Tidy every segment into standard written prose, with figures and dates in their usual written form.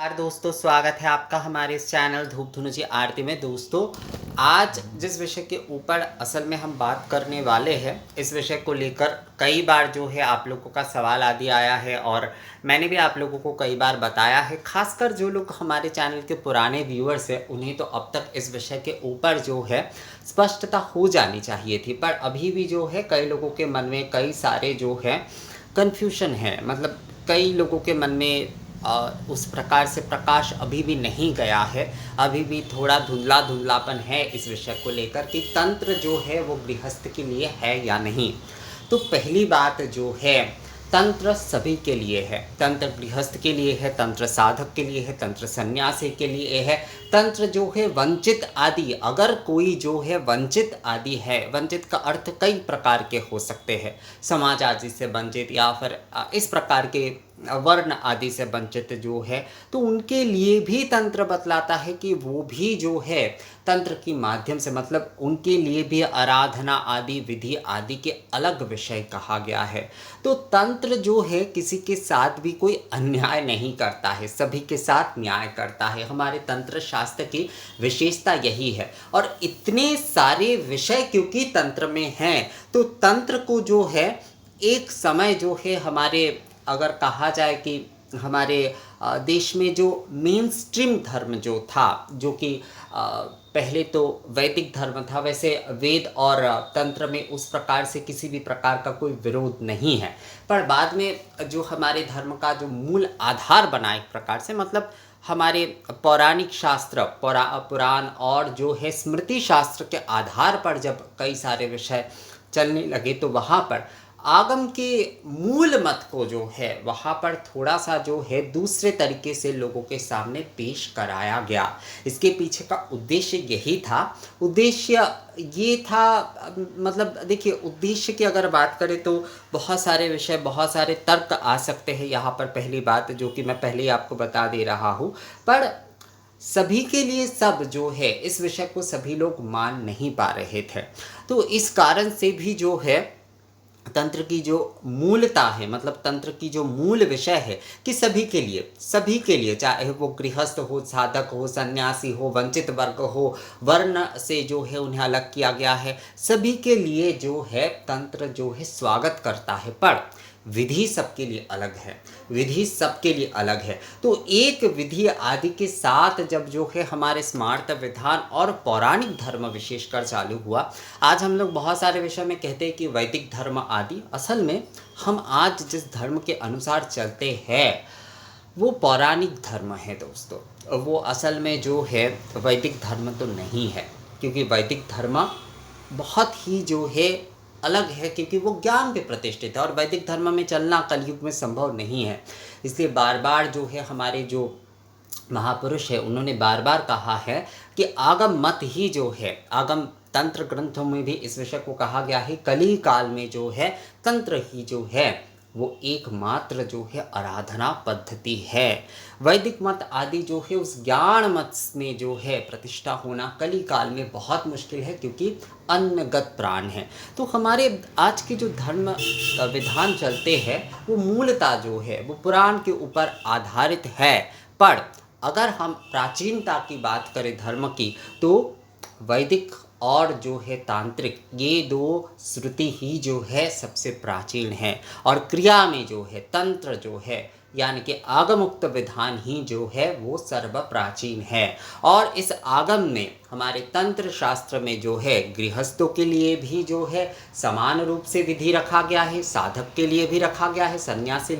नमस्कार दोस्तों, स्वागत है आपका हमारे इस चैनल धूप धुनुची आरती में। दोस्तों, आज जिस विषय के ऊपर असल में हम बात करने वाले हैं, इस विषय को लेकर कई बार जो है आप लोगों का सवाल आदि आया है और मैंने भी आप लोगों को कई बार बताया है। खासकर जो लोग हमारे चैनल के पुराने व्यूअर्स हैं, उन्हें तो अब तक इस विषय के ऊपर जो है स्पष्टता हो जानी चाहिए थी, पर अभी भी जो है कई लोगों के मन में कई सारे जो है कन्फ्यूजन है। मतलब कई लोगों के मन में उस प्रकार से प्रकाश अभी भी नहीं गया है। अभी भी थोड़ा धुंधला धुंधलापन है इस विषय को लेकर कि तंत्र जो है वो गृहस्थ के लिए है या नहीं। तो पहली बात जो है, तंत्र सभी के लिए है। तंत्र गृहस्थ के लिए है, तंत्र साधक के लिए है, तंत्र सन्यासी के लिए है। तंत्र जो है वंचित आदि, अगर कोई जो है वंचित आदि है, वंचित का अर्थ कई प्रकार के हो सकते हैं, समाज आदि से वंचित या फिर इस प्रकार के वर्ण आदि से वंचित जो है, तो उनके लिए भी तंत्र बतलाता है कि वो भी जो है तंत्र के माध्यम से, मतलब उनके लिए भी आराधना आदि विधि आदि के अलग विषय कहा गया है। तो तंत्र जो है किसी के साथ भी कोई अन्याय नहीं करता है, सभी के साथ न्याय करता है। हमारे तंत्र शास्त्र की विशेषता यही है। और इतने सारे विषय क्योंकि तंत्र में हैं, तो तंत्र को जो है एक समय जो है हमारे, अगर कहा जाए कि हमारे देश में जो मेन स्ट्रीम धर्म जो था, जो कि पहले तो वैदिक धर्म था, वैसे वेद और तंत्र में उस प्रकार से किसी भी प्रकार का कोई विरोध नहीं है, पर बाद में जो हमारे धर्म का जो मूल आधार बना एक प्रकार से, मतलब हमारे पौराणिक शास्त्र पुराण और जो है स्मृति शास्त्र के आधार पर जब कई सारे विषय चलने लगे, तो वहाँ पर आगम के मूल मत को जो है वहाँ पर थोड़ा सा जो है दूसरे तरीके से लोगों के सामने पेश कराया गया। इसके पीछे का उद्देश्य यही था। उद्देश्य ये था, मतलब देखिए, उद्देश्य की अगर बात करें तो बहुत सारे विषय, बहुत सारे तर्क आ सकते हैं यहाँ पर। पहली बात जो कि मैं पहले ही आपको बता दे रहा हूँ, पर सभी के लिए सब जो है इस विषय को सभी लोग मान नहीं पा रहे थे। तो इस कारण से भी जो है तंत्र की जो मूलता है, मतलब तंत्र की जो मूल विषय है कि सभी के लिए, चाहे वो गृहस्थ हो, साधक हो, सन्यासी हो, वंचित वर्ग हो, वर्ण से जो है उन्हें अलग किया गया है, सभी के लिए जो है तंत्र जो है स्वागत करता है। पर विधि सबके लिए अलग है, विधि सबके लिए अलग है। तो एक विधि आदि के साथ जब जो है हमारे स्मार्त विधान और पौराणिक धर्म विशेषकर चालू हुआ, आज हम लोग बहुत सारे विषय में कहते हैं कि वैदिक धर्म आदि, असल में हम आज जिस धर्म के अनुसार चलते हैं वो पौराणिक धर्म है दोस्तों। वो असल में जो है वैदिक धर्म तो नहीं है, क्योंकि वैदिक धर्म बहुत ही जो है अलग है, क्योंकि वो ज्ञान पे प्रतिष्ठित है और वैदिक धर्म में चलना कलयुग में संभव नहीं है। इसलिए बार बार जो है हमारे जो महापुरुष है उन्होंने बार बार कहा है कि आगम मत ही जो है, आगम तंत्र ग्रंथों में भी इस विषय को कहा गया है, कली काल में जो है तंत्र ही जो है वो एकमात्र जो है आराधना पद्धति है। वैदिक मत आदि जो है उस ज्ञान मत में जो है प्रतिष्ठा होना कली काल में बहुत मुश्किल है, क्योंकि अन्नगत प्राण है। तो हमारे आज के जो धर्म विधान चलते हैं वो मूलता जो है वो पुराण के ऊपर आधारित है। पर अगर हम प्राचीनता की बात करें धर्म की, तो वैदिक और जो है तांत्रिक, ये दो श्रुति ही जो है सबसे प्राचीन है। और क्रिया में जो है तंत्र जो है, यानी कि आगमुक्त विधान ही जो है वो सर्व प्राचीन है। और इस आगम में हमारे तंत्र शास्त्र में जो है गृहस्थों के लिए भी जो है समान रूप से विधि रखा गया है, साधक के लिए भी रखा गया है, सन्यासी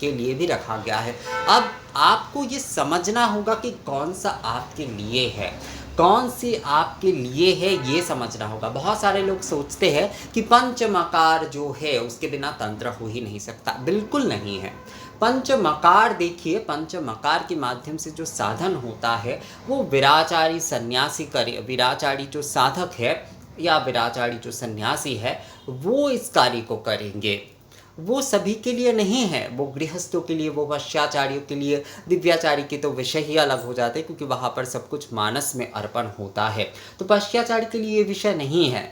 के लिए भी रखा गया है। अब आपको ये समझना होगा कि कौन सा आपके लिए है, कौन सी आपके लिए है, ये समझना होगा। बहुत सारे लोग सोचते हैं कि पंचमकार जो है उसके बिना तंत्र हो ही नहीं सकता। बिल्कुल नहीं है। पंचमकार देखिए, पंचमकार के माध्यम से जो साधन होता है वो विराचारी सन्यासी करे, विराचारी जो साधक है या विराचारी जो सन्यासी है वो इस कार्य को करेंगे। वो सभी के लिए नहीं है, वो गृहस्थों के लिए, वो वश्याचार्यों के लिए। दिव्याचारी के तो विषय ही अलग हो जाते हैं, क्योंकि वहाँ पर सब कुछ मानस में अर्पण होता है। तो वश्याचार्य के लिए ये विषय नहीं है।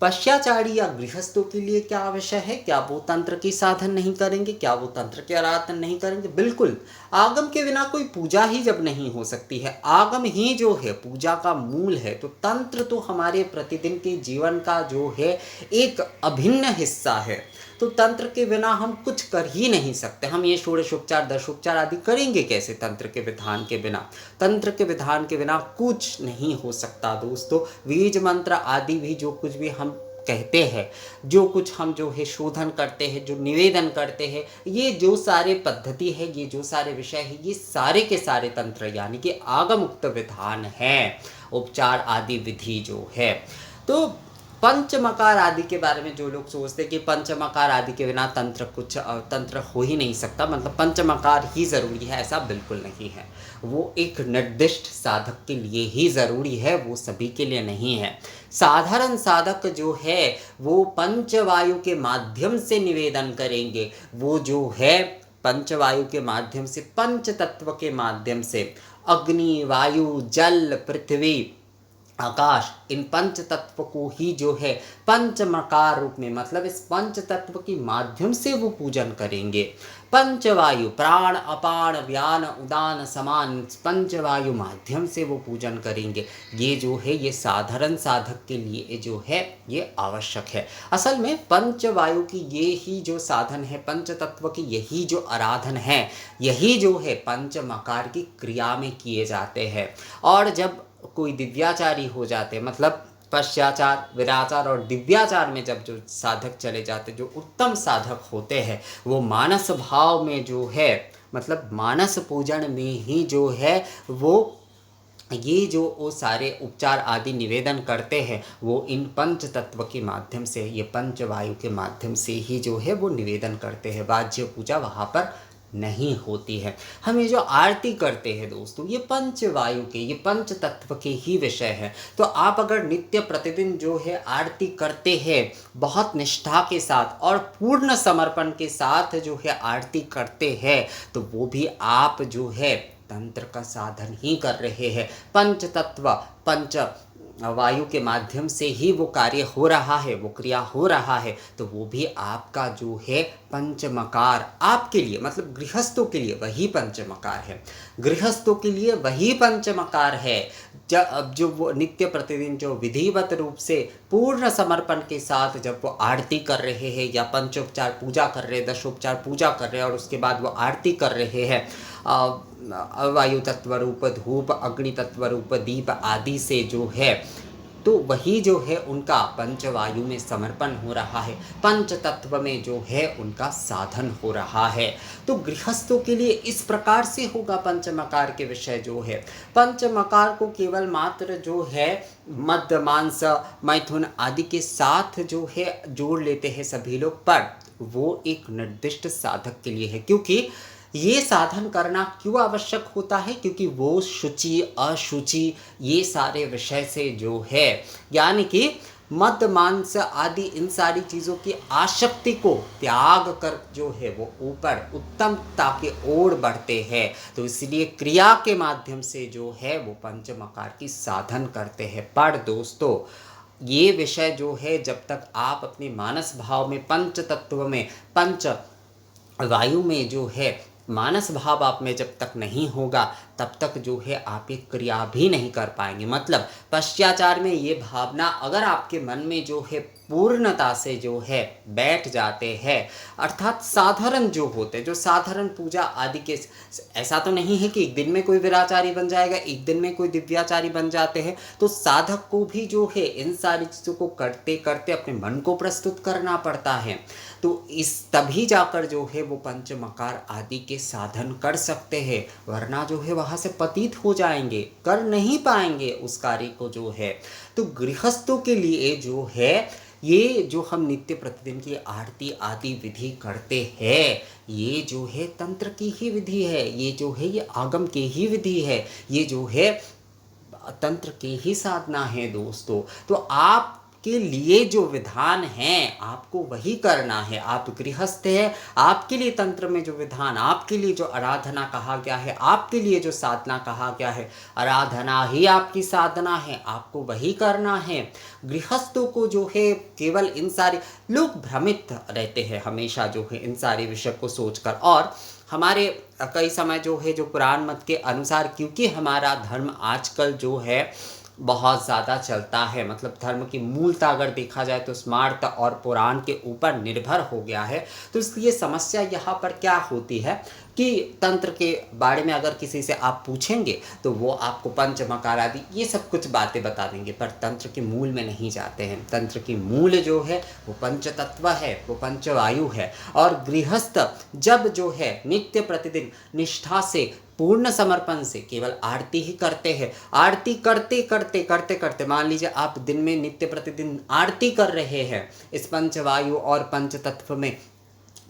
पश्चाचारी या गृहस्थों के लिए क्या आवश्यक है? क्या वो तंत्र की साधन नहीं करेंगे? क्या वो तंत्र के आराधन नहीं करेंगे? बिल्कुल। आगम के बिना कोई पूजा ही जब नहीं हो सकती है, आगम ही जो है पूजा का मूल है, तो तंत्र तो हमारे प्रतिदिन के जीवन का जो है एक अभिन्न हिस्सा है। तो तंत्र के बिना हम कुछ कर ही नहीं सकते। हम ये षोडशोपचार दशोपचार आदि करेंगे कैसे तंत्र के विधान के बिना? तंत्र के विधान के बिना कुछ नहीं हो सकता दोस्तों। बीज मंत्र आदि भी जो कुछ भी हम कहते हैं, जो कुछ हम जो है शोधन करते हैं, जो निवेदन करते हैं, ये जो सारे पद्धति है, ये जो सारे विषय है, ये सारे के सारे तंत्र यानी कि आगमुक्त विधान है, उपचार आदि विधि जो है। तो पंचमकार आदि के बारे में जो लोग सोचते हैं कि पंचमकार आदि के बिना तंत्र हो ही नहीं सकता, मतलब पंचमकार ही ज़रूरी है, ऐसा बिल्कुल नहीं है। वो एक निर्दिष्ट साधक के लिए ही ज़रूरी है, वो सभी के लिए नहीं है। साधारण साधक जो है वो पंचवायु के माध्यम से निवेदन करेंगे, वो जो है पंचवायु के माध्यम से, पंच तत्व के माध्यम से, अग्नि, वायु, जल, पृथ्वी, आकाश, इन पंच तत्व को ही जो है पंचमकार रूप में, मतलब इस पंच तत्व के माध्यम से वो पूजन करेंगे। पंचवायु, प्राण, अपान, व्यान, उदान, समान, पंचवायु माध्यम से वो पूजन करेंगे। ये जो है ये साधारण साधक के लिए जो है ये आवश्यक है। असल में पंचवायु की ये ही जो साधन है, पंच तत्व की यही जो आराधन है, यही जो है पंचमकार की क्रिया में किए जाते हैं। और जब कोई दिव्याचारी हो जाते, मतलब पश्चाचार, विराचार और दिव्याचार में जब जो साधक चले जाते, जो उत्तम साधक होते हैं, वो मानस भाव में जो है, मतलब मानस पूजन में ही जो है वो ये जो वो सारे उपचार आदि निवेदन करते हैं, वो इन पंच तत्व के माध्यम से, ये पंचवायु के माध्यम से ही जो है वो निवेदन करते हैं। वाज्य पूजा वहाँ पर नहीं होती है। हम ये जो आरती करते हैं दोस्तों, ये पंचवायु के, ये पंच तत्व के ही विषय है। तो आप अगर नित्य प्रतिदिन जो है आरती करते हैं, बहुत निष्ठा के साथ और पूर्ण समर्पण के साथ जो है आरती करते हैं, तो वो भी आप जो है तंत्र का साधन ही कर रहे हैं। पंच तत्व, पंच वायु के माध्यम से ही वो कार्य हो रहा है, वो क्रिया हो रहा है, तो वो भी आपका जो है पंचमकार आपके लिए, मतलब गृहस्थों के लिए वही पंचमकार है। गृहस्थों के लिए वही पंचमकार है। जब जो वो नित्य प्रतिदिन जो विधिवत रूप से पूर्ण समर्पण के साथ जब वो आरती कर रहे हैं, या पंचोपचार पूजा कर रहे हैं, दशोपचार पूजा कर रहे हैं, और उसके बाद वो आरती कर रहे हैं वायु तत्व रूप धूप, अग्नि तत्व रूप दीप आदि से जो है, तो वही जो है उनका पंचवायु में समर्पण हो रहा है, पंच तत्व में जो है उनका साधन हो रहा है। तो गृहस्थों के लिए इस प्रकार से होगा पंचमकार के विषय जो है। पंचमकार को केवल मात्र जो है मद्य, मांस, मैथुन आदि के साथ जो है जोड़ लेते हैं सभी लोग, पर वो एक निर्दिष्ट साधक के लिए है। क्योंकि ये साधन करना क्यों आवश्यक होता है? क्योंकि वो शुचि, अशुचि, ये सारे विषय से जो है, यानी कि मद, मांस आदि इन सारी चीज़ों की आसक्ति को त्याग कर जो है वो ऊपर उत्तमता की ओर बढ़ते हैं। तो इसलिए क्रिया के माध्यम से जो है वो पंचमकार की साधन करते हैं। पर दोस्तों, ये विषय जो है जब तक आप अपने मानस भाव में, पंच तत्व में, पंच वायु में जो है मानस भाव आप में जब तक नहीं होगा, तब तक जो है आप एक क्रिया भी नहीं कर पाएंगे। मतलब पश्चाचार में ये भावना अगर आपके मन में जो है पूर्णता से जो है बैठ जाते हैं, अर्थात साधारण जो होते, जो साधारण पूजा आदि के, ऐसा तो नहीं है कि एक दिन में कोई विराचारी बन जाएगा, एक दिन में कोई दिव्याचारी बन जाते हैं। तो साधक को भी जो है इन सारी चीज़ों को करते करते अपने मन को प्रस्तुत करना पड़ता है। तो इस तभी जाकर जो है वो पंचमकार आदि के साधन कर सकते हैं, वरना जो है वहाँ से पतित हो जाएंगे, कर नहीं पाएंगे उस कार्य को जो है। तो गृहस्थों के लिए जो है ये जो हम नित्य प्रतिदिन की आरती आदि विधि करते हैं, ये जो है तंत्र की ही विधि है, ये जो है ये आगम की ही विधि है, ये जो है तंत्र की ही साधना है दोस्तों। तो आप आपके लिए जो विधान हैं आपको वही करना है। आप गृहस्थ हैं, आपके लिए तंत्र में जो विधान, आपके लिए जो आराधना कहा गया है, आपके लिए जो साधना कहा गया है, आराधना ही आपकी साधना है, आपको वही करना है। गृहस्थों को जो है केवल इन सारे लोग भ्रमित रहते हैं हमेशा जो है इन सारे विषय को सोचकर। और हमारे कई समय जो है जो पुराण मत के अनुसार, क्योंकि हमारा धर्म आजकल जो है बहुत ज़्यादा चलता है, मतलब धर्म की मूलता अगर देखा जाए तो स्मार्त और पुराण के ऊपर निर्भर हो गया है। तो इसलिए समस्या यहाँ पर क्या होती है कि तंत्र के बारे में अगर किसी से आप पूछेंगे तो वो आपको पंच मकार आदि ये सब कुछ बातें बता देंगे, पर तंत्र के मूल में नहीं जाते हैं। तंत्र की मूल जो है वो पंच तत्व है, वो पंचवायु है। और गृहस्थ जब जो है नित्य प्रतिदिन निष्ठा से, पूर्ण समर्पण से केवल आरती ही करते हैं, आरती करते करते करते करते मान लीजिए आप दिन में नित्य प्रतिदिन आरती कर रहे हैं, इस पंचवायु और पंच तत्व में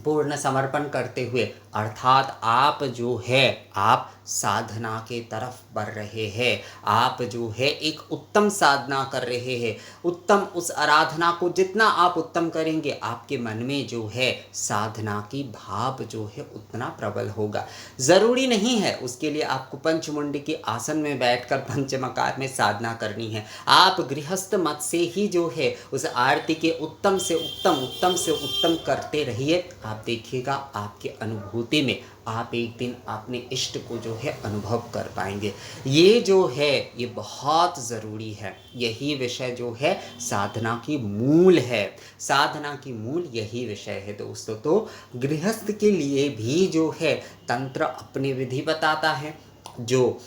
पूर्ण समर्पण करते हुए, अर्थात आप जो है आप साधना के तरफ बढ़ रहे हैं, आप जो है एक उत्तम साधना कर रहे हैं। उत्तम उस आराधना को जितना आप उत्तम करेंगे, आपके मन में जो है साधना की भाव जो है उतना प्रबल होगा। ज़रूरी नहीं है उसके लिए आपको पंचमुंडी के आसन में बैठकर पंचमकार में साधना करनी है। आप गृहस्थ मत से ही जो है उस आरती के उत्तम से उत्तम, उत्तम से उत्तम करते रहिए। आप देखिएगा आपके अनुभूति में आप एक दिन अपने इष्ट को जो है अनुभव कर पाएंगे। ये जो है ये बहुत ज़रूरी है। यही विषय जो है साधना की मूल है, साधना की मूल यही विषय है दोस्तों। तो गृहस्थ के लिए भी जो है तंत्र अपनी विधि बताता है, जो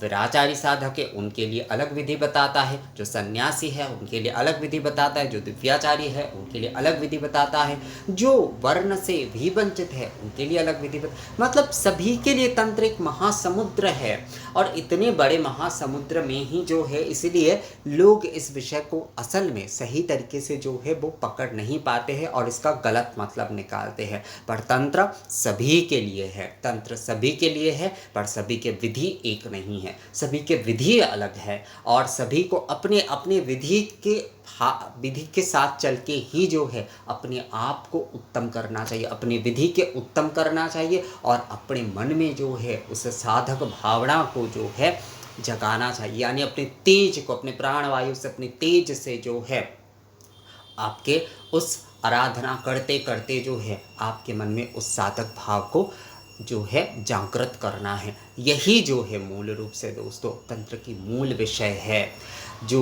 विराचारी साधक है उनके लिए अलग विधि बताता है, जो सन्यासी है उनके लिए अलग विधि बताता है, जो दिव्याचारी है उनके लिए अलग विधि बताता है, जो वर्ण से भी वंचित है उनके लिए अलग विधि मतलब सभी के लिए तंत्र एक महासमुद्र है। और इतने बड़े महासमुद्र में ही जो है इसलिए लोग इस विषय को असल में सही तरीके से जो है वो पकड़ नहीं पाते हैं और इसका गलत मतलब निकालते हैं। पर तंत्र सभी के लिए है, तंत्र सभी के लिए है, पर सभी के विधि एक नहीं है, सभी के विधि अलग है। और सभी को अपने अपने विधि के साथ चल के ही जो है अपने आप को उत्तम करना चाहिए, अपनी विधि के उत्तम करना चाहिए और अपने मन में जो है उस साधक भावना को जो है जगाना चाहिए। यानी अपने तेज को, अपने प्राणवायु से, अपने तेज से जो है आपके उस आराधना करते करते जो है आपके मन में उस साधक भाव को जो है जागृत करना है। यही जो है मूल रूप से दोस्तों तंत्र की मूल विषय है। जो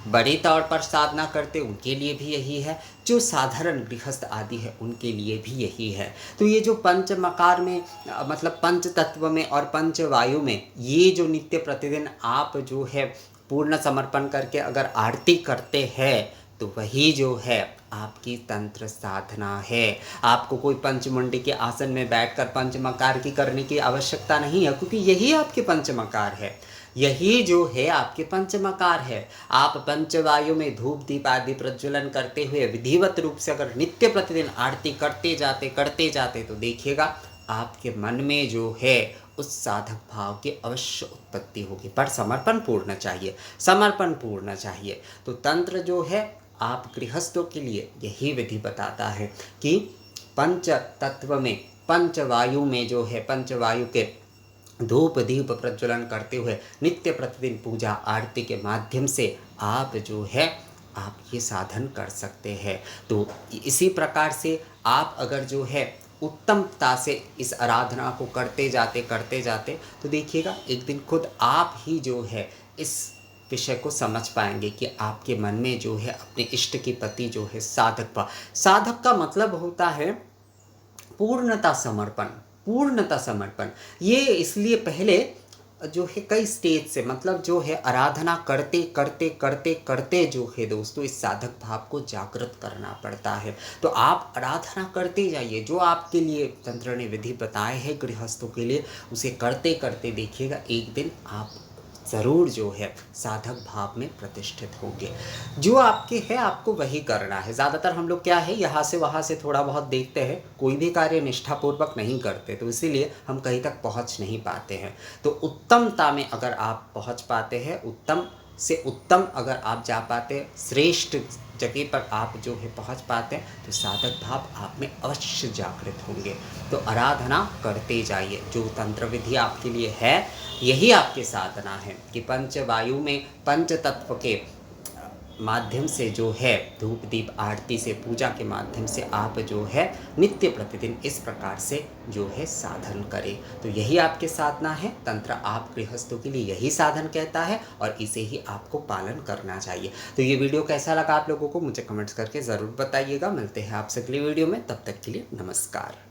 बड़े तौर पर साधना करते उनके लिए भी यही है, जो साधारण गृहस्थ आदि है उनके लिए भी यही है। तो ये जो पंच मकार में मतलब पंच तत्व में और पंच वायु में ये जो नित्य प्रतिदिन आप जो है पूर्ण समर्पण करके अगर आरती करते हैं तो वही जो है आपकी तंत्र साधना है। आपको कोई पंचमुंडी के आसन में बैठकर पंचमकार की करने की आवश्यकता नहीं है, क्योंकि यही आपके पंचमकार है, यही जो है आपके पंचमकार है। आप पंचवायु में धूप दीप आदि प्रज्वलन करते हुए विधिवत रूप से अगर नित्य प्रतिदिन आरती करते जाते तो देखिएगा आपके मन में जो है उस साधक भाव की अवश्य उत्पत्ति होगी। पर समर्पण पूर्ण चाहिए, समर्पण पूर्ण चाहिए। तो तंत्र जो है आप गृहस्थों के लिए यही विधि बताता है कि पंच तत्व में, पंचवायु में जो है पंचवायु के धूप दीप प्रज्वलन करते हुए नित्य प्रतिदिन पूजा आरती के माध्यम से आप जो है आप ये साधन कर सकते हैं। तो इसी प्रकार से आप अगर जो है उत्तमता से इस आराधना को करते जाते तो देखिएगा एक दिन खुद आप ही जो है इस विषय को समझ पाएंगे कि आपके मन में जो है अपने इष्ट के प्रति जो है साधक का मतलब होता है पूर्णता समर्पण, पूर्णता समर्पण। ये इसलिए पहले जो है कई स्टेज से मतलब जो है आराधना करते जो है दोस्तों इस साधक भाव को जागृत करना पड़ता है। तो आप आराधना करते जाइए, जो आपके लिए तंत्र ने विधि बताए हैं गृहस्थों के लिए उसे करते देखिएगा एक दिन आप ज़रूर जो है साधक भाव में प्रतिष्ठित होंगे। जो आपके है आपको वही करना है। ज़्यादातर हम लोग क्या है यहाँ से वहाँ से थोड़ा बहुत देखते हैं, कोई भी कार्य निष्ठापूर्वक नहीं करते, तो इसीलिए हम कहीं तक पहुँच नहीं पाते हैं। तो उत्तमता में अगर आप पहुँच पाते हैं, उत्तम से उत्तम अगर आप जा पाते, श्रेष्ठ जगह पर आप जो है पहुंच पाते हैं, तो साधक भाव आप में अवश्य जागृत होंगे। तो आराधना करते जाइए। जो तंत्र विधि आपके लिए है, यही आपकी साधना है कि पंच वायु में पंच तत्व के माध्यम से जो है धूप दीप आरती से, पूजा के माध्यम से आप जो है नित्य प्रतिदिन इस प्रकार से जो है साधन करें। तो यही आपके साधना है। तंत्र आप गृहस्थों के लिए यही साधन कहता है और इसे ही आपको पालन करना चाहिए। तो ये वीडियो कैसा लगा आप लोगों को मुझे कमेंट्स करके ज़रूर बताइएगा। मिलते हैं आपसे अगली वीडियो में, तब तक के लिए नमस्कार।